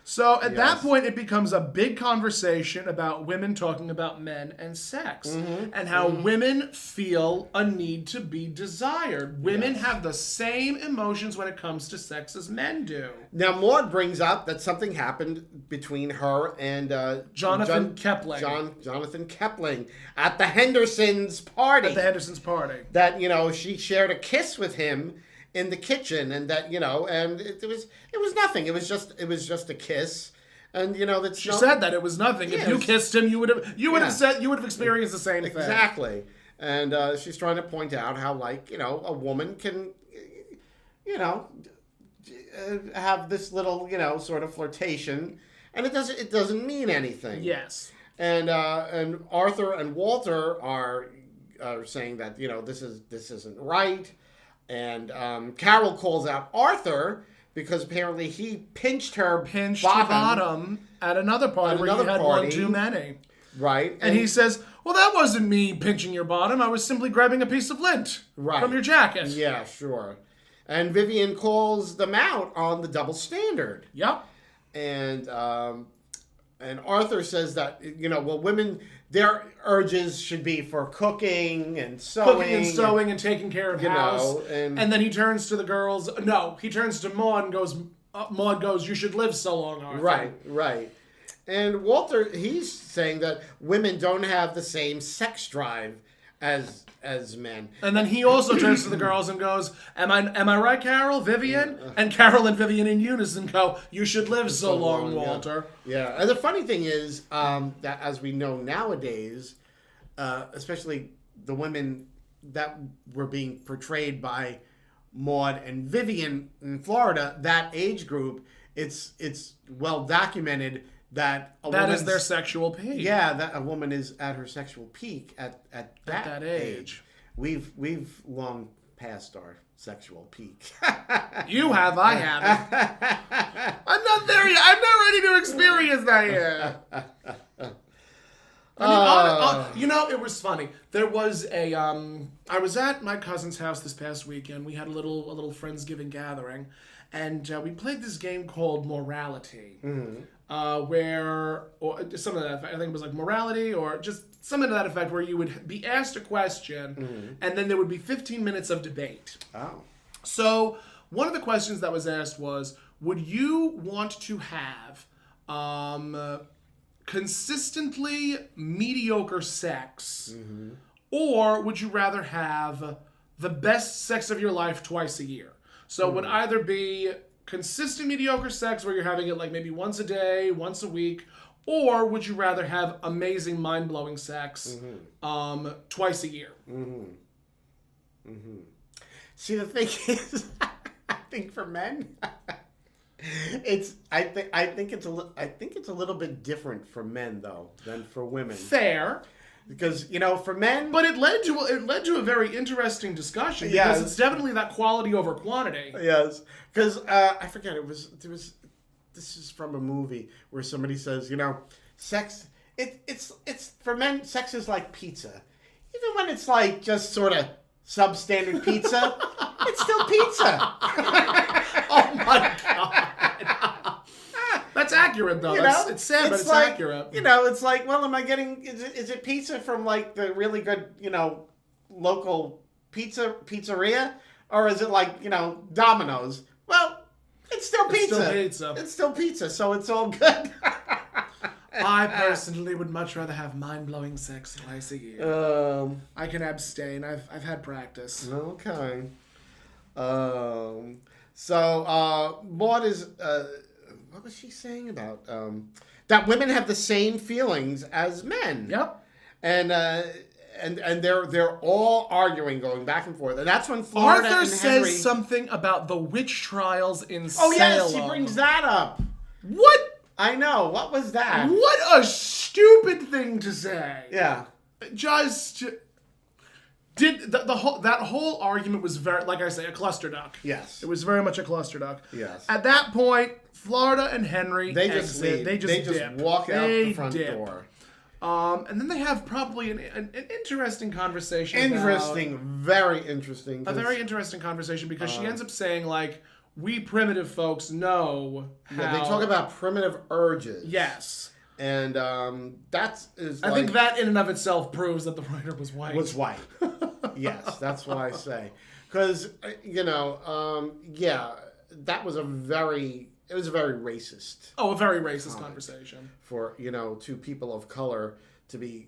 So at that point, it becomes a big conversation about women talking about men and sex and how women feel a need to be desired. Women have the same emotions when it comes to sex as men do. Now, Maude brings up that something happened between her and Jonathan Kepling. Jonathan Kepling at the Hendersons' party. At the Hendersons' party. That, she shared a kiss with him in the kitchen, and that and it was nothing. It was just a kiss, and that's she said that it was nothing. Yeah, if you kissed him, you would have experienced the same thing. Exactly, and she's trying to point out how a woman can have this little sort of flirtation, and it doesn't mean anything. Yes, and Arthur and Walter are saying that this isn't right. And Carol calls out Arthur because apparently he pinched her bottom at another party where he had one too many. Right. And he says, well, that wasn't me pinching your bottom. I was simply grabbing a piece of lint from your jacket. Yeah, sure. And Vivian calls them out on the double standard. Yep. And Arthur says that, women, their urges should be for cooking and sewing. And taking care of house. And then he turns to the girls. No, he turns to Maude and goes, Maude goes, you should live so long, Arthur. Right. And Walter, he's saying that women don't have the same sex drive as men. And then he also turns to the girls and goes, am I right, Carol? Vivian? And Carol and Vivian in unison go, you should live so long, Walter. Yeah. And the funny thing is that as we know nowadays, especially the women that were being portrayed by Maude and Vivian in Florida, that age group, it's well documented that that is their sexual peak. Yeah, that a woman is at her sexual peak at that age. We've long passed our sexual peak. You have, I haven't. I'm not there yet. I'm not ready to experience that yet. It was funny. There was I was at my cousin's house this past weekend. We had a little Friendsgiving gathering, and we played this game called Morality. Where, or something to that effect. I think it was like morality or just something to that effect, where you would be asked a question and then there would be 15 minutes of debate. Oh. So one of the questions that was asked was, would you want to have consistently mediocre sex, or would you rather have the best sex of your life twice a year? So it would either be consistent mediocre sex where you're having it like maybe once a day, once a week, or would you rather have amazing mind-blowing sex twice a year? See, the thing is, I think for men, I think it's a little bit different for men though than for women. Fair. Because for men, but it led to a very interesting discussion. Because it's definitely that quality over quantity. Yes, because I forget this is from a movie where somebody says sex it's for men, sex is like pizza, even when it's like just sort of substandard pizza, it's still pizza. Oh my god. That's accurate, though. It's sad, but it's accurate. It's like, well, am I getting... Is it pizza from, like, the really good, local pizzeria? Or is it, like, Domino's? Well, it's still pizza. It's still pizza, so it's all good. I personally would much rather have mind-blowing sex twice a year. I can abstain. I've had practice. Okay. So, Maude is... what was she saying about that women have the same feelings as men? Yep. And they're all arguing, going back and forth, and that's when Florida Arthur and Henry says something about the witch trials in Salem. Oh yes, he brings that up. What? I know. What was that? What a stupid thing to say. Yeah. Just did that whole argument was very, like I say, a cluster duck. Yes. It was very much a cluster duck. Yes. At that point, Florida and Henry they just exit. They just walk out the front door. And then they have probably an interesting conversation. Very interesting. A very interesting conversation because she ends up saying, like, we primitive folks know how... Yeah, they talk about primitive urges. Yes. And that's... I think that in and of itself proves that the writer was white. Was white. Yes, that's what I say. Because, that was a very racist... Oh, a very racist conversation. For, two people of color to be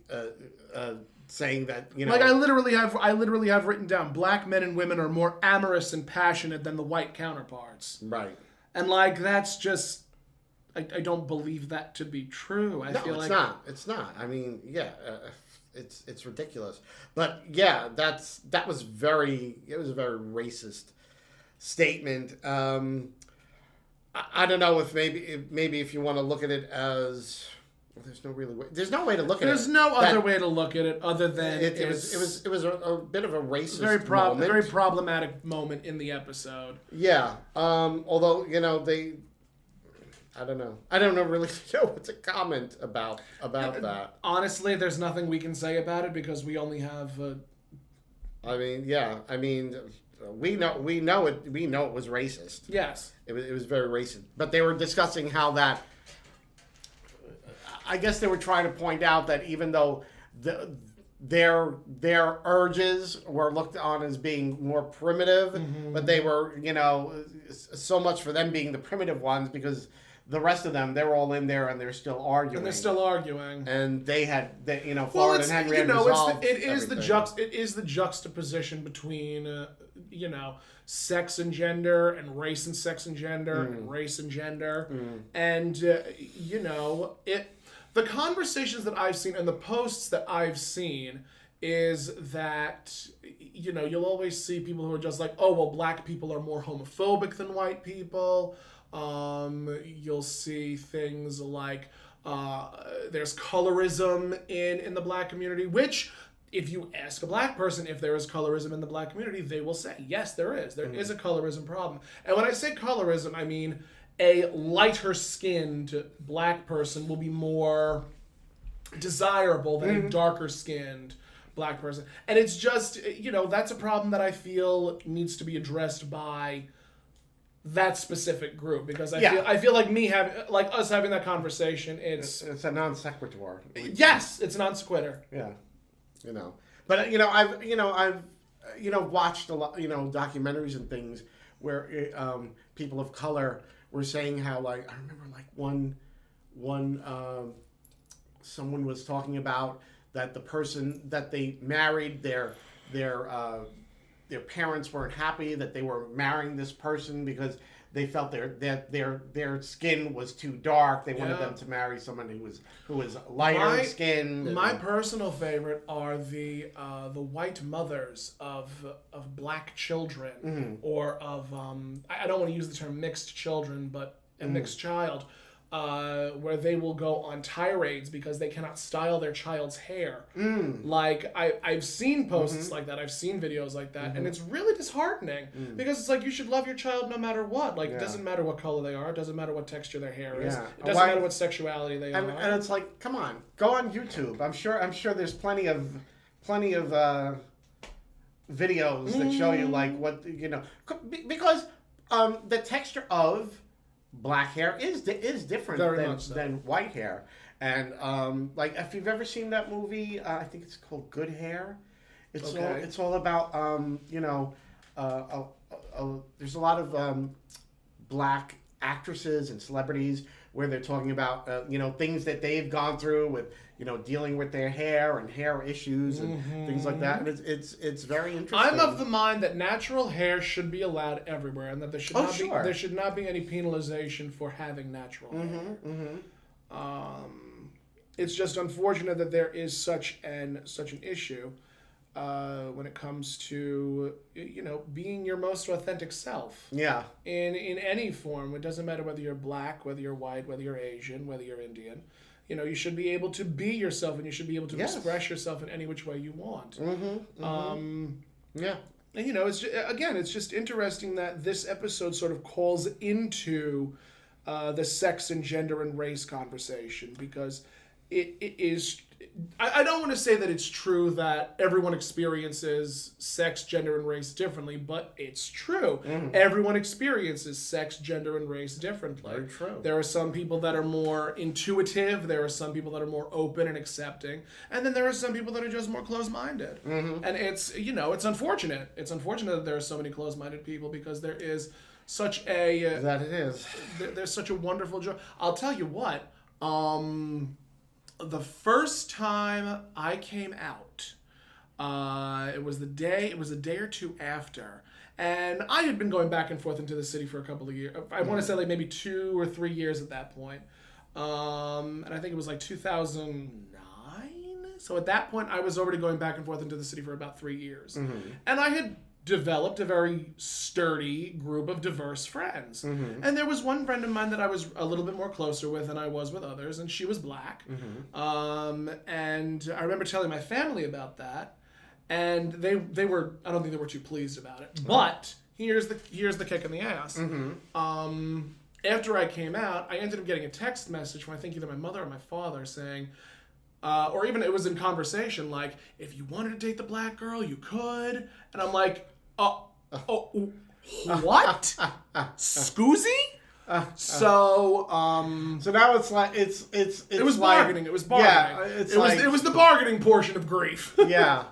saying that, Like, I literally have written down, black men and women are more amorous and passionate than the white counterparts. Right. And, like, that's just... I don't believe that to be true. It's not. I mean, it's ridiculous. But yeah, that was a very racist statement. I don't know if maybe if you want to look at it as there's no way to look at it. There's no other way to look at it other than it was a bit of a racist moment. Very problematic moment in the episode. Yeah. Although I don't know. I don't really know what to comment about that. Honestly, there's nothing we can say about it because we only have. We know it was racist. Yes, it was very racist. But they were discussing how that. I guess they were trying to point out that even though their urges were looked on as being more primitive, but they were so much for them being the primitive ones because. The rest of them, they're all in there and they're still arguing. And they had, Florida and Henry had resolved it is the juxtaposition between, sex and gender and race and sex and gender and race and gender. And, the conversations that I've seen and the posts that I've seen is that, you'll always see people who are just like, oh, well, black people are more homophobic than white people. You'll see things like there's colorism in the black community, which if you ask a black person if there is colorism in the black community, they will say, yes, there is. There is a colorism problem. And when I say colorism, I mean a lighter-skinned black person will be more desirable than a darker-skinned black person. And it's just, that's a problem that I feel needs to be addressed by that specific group because I feel like us having that conversation it's a non sequitur. Yes, it's non sequitur. Yeah, but I've watched a lot documentaries and things where people of color were saying how I remember one someone was talking about that the person that they married their parents weren't happy that they were marrying this person because they felt their skin was too dark. They wanted them to marry someone who was lighter skinned. My personal favorite are the white mothers of black children or of I don't want to use the term mixed children, but a mixed child. Where they will go on tirades because they cannot style their child's hair. Like, I've seen posts like that. I've seen videos like that. And it's really disheartening because it's like you should love your child no matter what. Like, it doesn't matter what color they are. It doesn't matter what texture their hair is. It doesn't matter what sexuality they are. And it's like, come on. Go on YouTube. I'm sure there's plenty of videos that show you, like, what, because the texture of black hair is different than white hair, and like if you've ever seen that movie, I think it's called Good Hair. It's all about there's a lot of black actresses and celebrities where they're talking about things that they've gone through with dealing with their hair and hair issues and things like that, and it's very interesting. I'm of the mind that natural hair should be allowed everywhere, and that there should not be any penalization for having natural hair. It's just unfortunate that there is such an issue when it comes to being your most authentic self. Yeah. In any form, it doesn't matter whether you're black, whether you're white, whether you're Asian, whether you're Indian. You should be able to be yourself, and you should be able to express yourself in any which way you want. Yeah. And it's just interesting that this episode sort of calls into the sex and gender and race conversation because it is. I don't want to say that it's true that everyone experiences sex, gender, and race differently, but it's true. Everyone experiences sex, gender, and race differently. Very true. There are some people that are more intuitive. There are some people that are more open and accepting. And then there are some people that are just more closed-minded. And it's, it's unfortunate. It's unfortunate that there are so many closed-minded people because there is such a... That it is. There's such a wonderful joy. I'll tell you what. The first time I came out, it was a day or two after, and I had been going back and forth into the city for a couple of years. I want to say like maybe 2 or 3 years at that point. And I think it was like 2009. So at that point, I was already going back and forth into the city for about 3 years, and I had developed a very sturdy group of diverse friends. And there was one friend of mine that I was a little bit more closer with than I was with others, and she was black. And I remember telling my family about that, and they were, I don't think they were too pleased about it. But here's the kick in the ass. After I came out, I ended up getting a text message from I think either my mother or my father saying, or even it was in conversation, like, if you wanted to date the black girl, you could. And I'm like, what? Scoozy? So now it's like it's it was like, bargaining. It was bargaining. Yeah, it was the bargaining portion of grief. Yeah.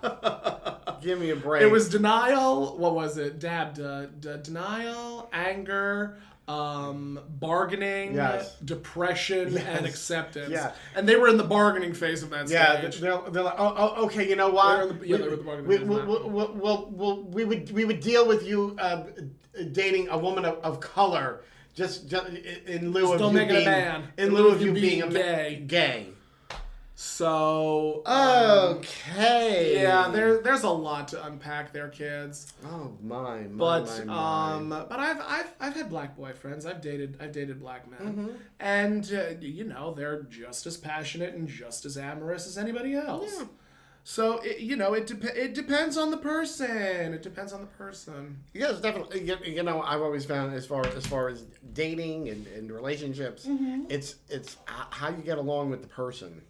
Give me a break. It was denial. What was it? Denial, anger, bargaining, depression, and acceptance. Yeah. And they were in the bargaining phase of that stage. Yeah, they're like, oh, okay, you know what? They were in the bargaining phase. We would deal with you dating a woman of color just in lieu of you being a man. In lieu of you being gay. So okay, yeah, there's a lot to unpack there, kids. Oh my. But I've had black boyfriends. I've dated black men, and they're just as passionate and just as amorous as anybody else. Yeah. So it depends on the person. It depends on the person. Yes, definitely. I've always found as far as dating and relationships, it's how you get along with the person.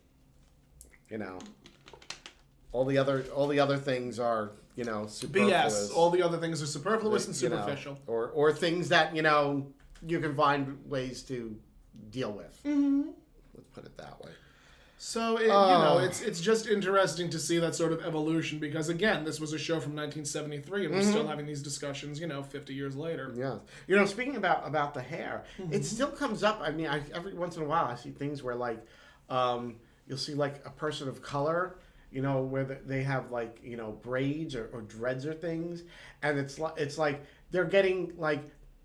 All the other things are superfluous. BS. All the other things are superfluous and superficial, or things that you can find ways to deal with. Let's put it that way. So it's just interesting to see that sort of evolution because again, this was a show from 1973, and we're still having these discussions 50 years later. Yeah. Speaking about the hair, it still comes up. I mean, every once in a while I see things where like. You'll see like a person of color, where they have like, braids or dreads or things. And it's like they're getting like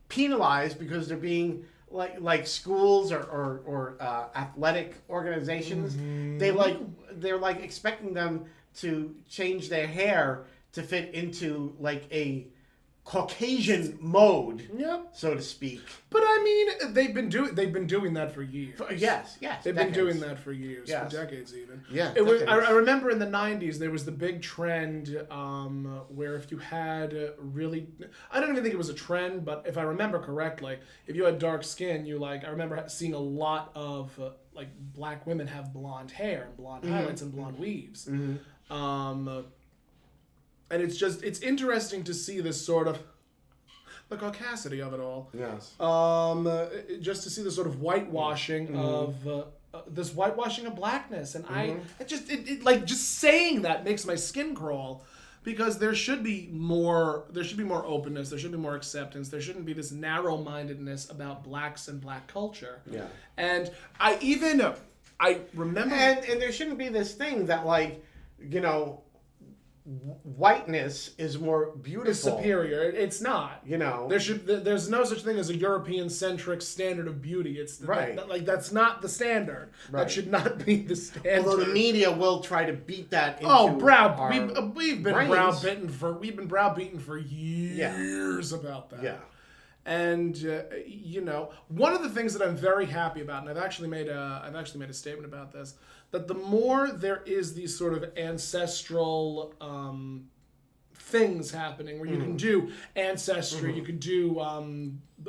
penalized because they're being like schools or athletic organizations. They're like expecting them to change their hair to fit into like a Caucasian mode, so to speak. But I mean, they've been doing that for years. Yes, they've been doing that for years, for decades even. Yeah, I remember in the '90s there was the big trend where if you had really, I don't even think it was a trend, but if I remember correctly, if you had dark skin, I remember seeing a lot of like black women have blonde hair and blonde highlights and blonde weaves. And it's interesting to see this sort of the caucasity of it all. Yes. Just to see the sort of whitewashing of this whitewashing of blackness, and just saying that makes my skin crawl, because there should be more openness, there should be more acceptance, there shouldn't be this narrow-mindedness about blacks and black culture. Yeah. And I remember, and there shouldn't be this thing that whiteness is more beautiful. It's superior. It's not. There's no such thing as a European-centric standard of beauty. It's that's not the standard. Right. That should not be the standard. Although the media will try to beat that into we've been browbeaten for years about that. Yeah. And one of the things that I'm very happy about, and I've actually made a statement about this, that the more there is these sort of ancestral things happening where you can do ancestry, you can do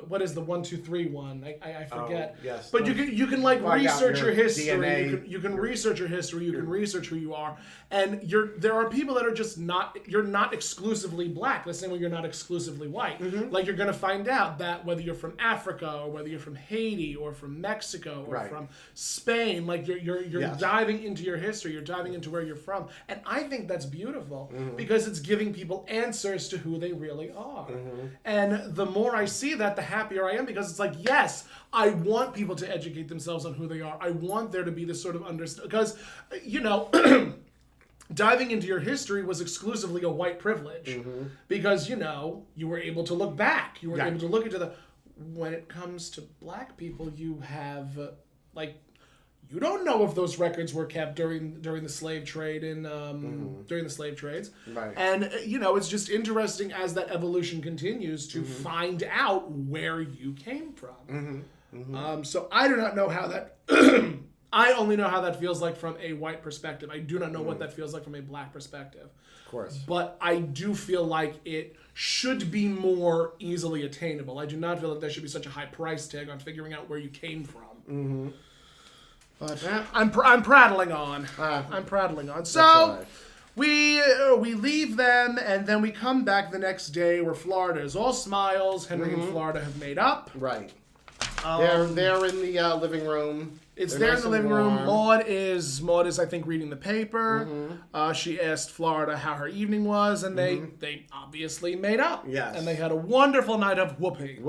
what is the 1, 2, 3 one? I forget. Oh, yes. But you can like Find out research your your history. DNA. You can research your history. You can research who you are, and there are people that are just not. You're not exclusively black. The same way you're not exclusively white. Like you're gonna find out that whether you're from Africa or whether you're from Haiti or from Mexico or from Spain, like you're diving into your history. You're diving into where you're from, and I think that's beautiful because it's giving people answers to who they really are. And the more I see that, the happier I am, because it's like, yes, I want people to educate themselves on who they are. I want there to be this sort of understanding, because, diving into your history was exclusively a white privilege, because, you were able to look back. You were able to look into when it comes to black people, you have, you don't know if those records were kept during the slave trade during the slave trades. Right. And it's just interesting as that evolution continues to find out where you came from. So I do not know how that I only know how that feels like from a white perspective. I do not know what that feels like from a black perspective. Of course. But I do feel like it should be more easily attainable. I do not feel like there should be such a high price tag on figuring out where you came from. But I'm prattling on. I'm prattling on. So we leave them, and then we come back the next day where Florida is all smiles. Henry and Florida have made up. Right. They're in the living room. It's there in the living room. Maude is I think reading the paper. She asked Florida how her evening was, and they obviously made up. Yes. And they had a wonderful night of whooping.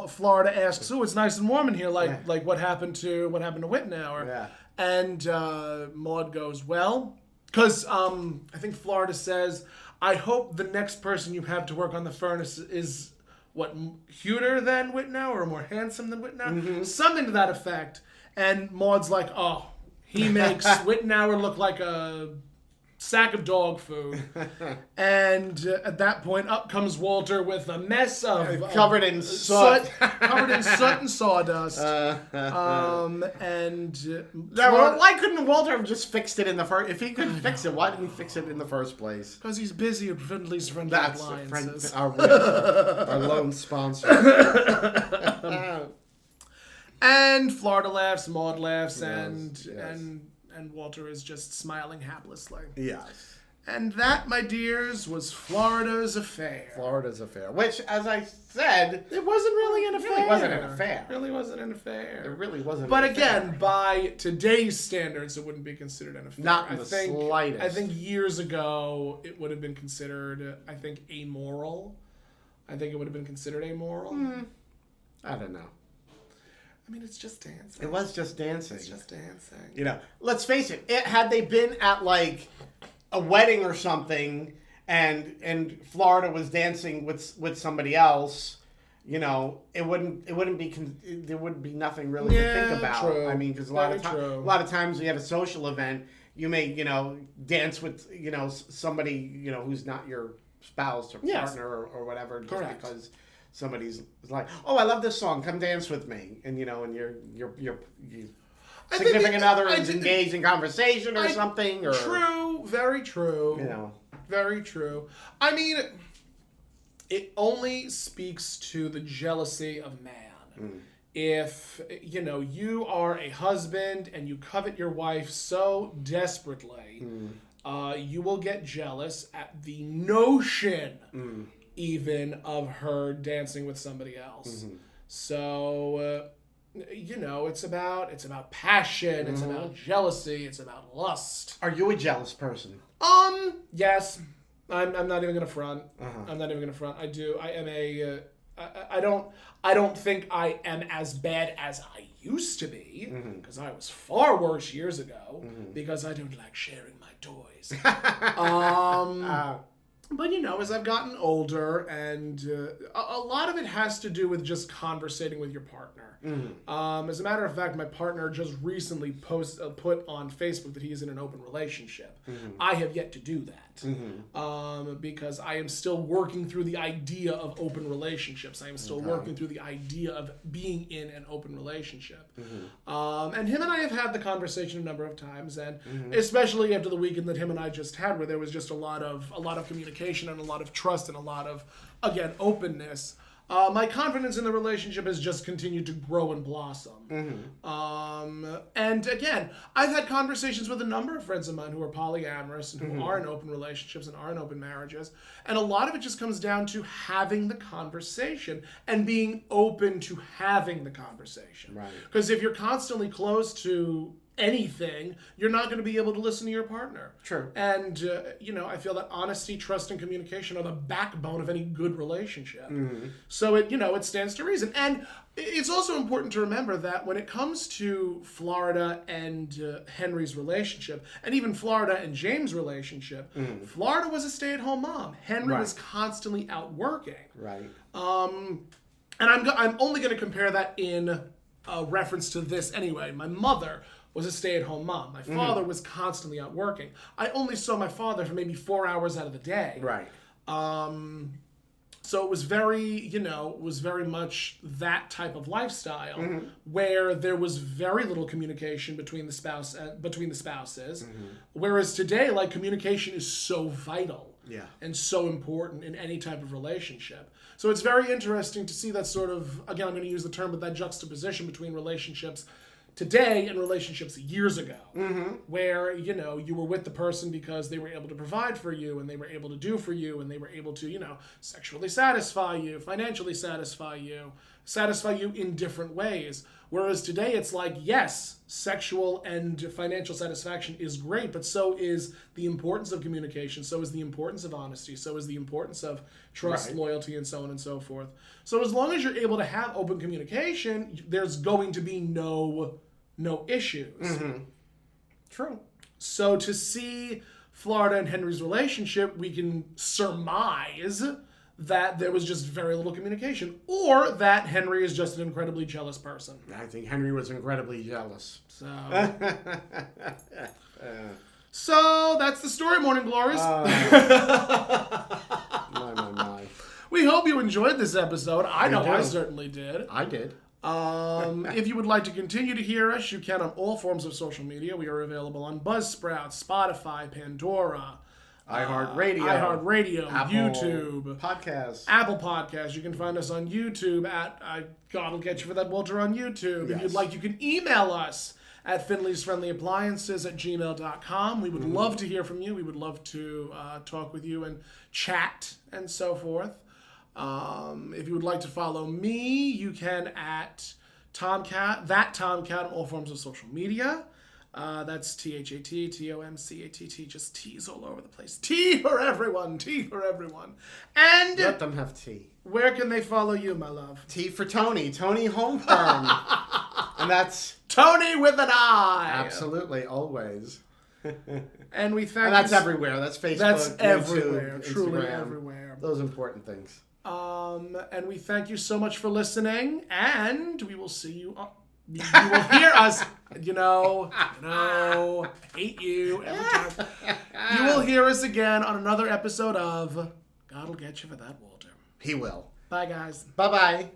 Florida asks, "Oh, it's nice and warm in here. Like what happened to Whitnauer?" Yeah. And Maude goes, "Well," because I think Florida says, "I hope the next person you have to work on the furnace is cuter than Whitnauer or more handsome than Whitnauer," something to that effect." And Maude's like, "Oh, he makes Whitnauer look like a sack of dog food." And at that point, up comes Walter with a mess of covered in soot, covered in soot and sawdust. Why couldn't Walter have just fixed it in the first? If he could fix it, why didn't he fix it in the first place? Because he's busy at Findlays Friendly Appliances. Our lone sponsor. And Florida laughs, Maude laughs, and Walter is just smiling haplessly. Yes. And that, my dears, was Florida's affair. Which, as I said, it wasn't really an affair. It really wasn't It really wasn't. But again, by today's standards, it wouldn't be considered an affair. Not in the slightest. I think years ago, it would have been considered, amoral. I think it would have been considered amoral. I don't know. I mean, it's just dancing. It was just dancing. It's just dancing. Let's face it. Had they been at like a wedding or something, and Florida was dancing with somebody else, it wouldn't be. There wouldn't be nothing really to think about. True. I mean, because a lot of times when you have a social event, you may dance with somebody who's not your spouse or partner or whatever, just because somebody's like, "Oh, I love this song. Come dance with me," and and your significant other is engaged in conversation or something. Or true, very true. Very true. I mean, it only speaks to the jealousy of man. If you are a husband and you covet your wife so desperately, you will get jealous at the notion even of her dancing with somebody else. So it's about passion, it's about jealousy, it's about lust. Are you a jealous person? Yes. I'm not even gonna front. I'm not even gonna front. I do. I am a I don't think I am as bad as I used to be, because I was far worse years ago, because I don't like sharing my toys. But as I've gotten older, and a lot of it has to do with just conversating with your partner. As a matter of fact, my partner just recently put on Facebook that he is in an open relationship. I have yet to do that. because I am still working through the idea of open relationships. I am still working through the idea of being in an open relationship. And him and I have had the conversation a number of times, and especially after the weekend that him and I just had, where there was just a lot of communication and a lot of trust and a lot of, again, openness. My confidence in the relationship has just continued to grow and blossom. And again, I've had conversations with a number of friends of mine who are polyamorous and who are in open relationships and are in open marriages. And a lot of it just comes down to having the conversation and being open to having the conversation. Right. Because if you're constantly closed to anything, you're not going to be able to listen to your partner. True. And, I feel that honesty, trust, and communication are the backbone of any good relationship. So it stands to reason. And it's also important to remember that when it comes to Florida and Henry's relationship, and even Florida and James' relationship, Florida was a stay-at-home mom. Henry was constantly out working. Right. And I'm only going to compare that in reference to this anyway. My mother was a stay-at-home mom. My father was constantly out working. I only saw my father for maybe 4 hours out of the day. Right. So it was very much that type of lifestyle where there was very little communication between the spouses. Whereas today, like, communication is so vital and so important in any type of relationship. So it's very interesting to see that sort of, again, I'm going to use the term, but that juxtaposition between relationships today and relationships years ago, where, you were with the person because they were able to provide for you and they were able to do for you and they were able to, sexually satisfy you, financially satisfy you in different ways. Whereas today it's like, yes, sexual and financial satisfaction is great, but so is the importance of communication, so is the importance of honesty, so is the importance of trust, loyalty, and so on and so forth. So as long as you're able to have open communication, there's going to be no issues. True. So to see Florida and Henry's relationship, we can surmise that there was just very little communication, or that Henry is just an incredibly jealous person. I think Henry was incredibly jealous. So that's the story, Morning Glories. My. We hope you enjoyed this episode. I know I certainly did. I did. If you would like to continue to hear us, you can on all forms of social media. We are available on Buzzsprout, Spotify, Pandora, iHeartRadio, Apple YouTube, Apple Podcasts. You can find us on YouTube at God'll Get You for That, Walter, on YouTube. Yes. If you'd like, you can email us at findlaysfriendlyappliances@gmail.com. We would love to hear from you. We would love to talk with you and chat and so forth. If you would like to follow me, you can at Tomcat on all forms of social media. That's THAT, TOMCATT, just T's all over the place. T for everyone. And let them have T. Where can they follow you, my love? T for Toni Homeperm. And that's Toni with an I. Absolutely, always. And we thank. And that's everywhere. That's Facebook. That's everywhere. YouTube, Truly Instagram, everywhere. Those important things. And we thank you so much for listening, and we will see you. You will hear us. I hate you every time. You will hear us again on another episode of God'll Get You for That, Walter. He will. Bye, guys. Bye-bye.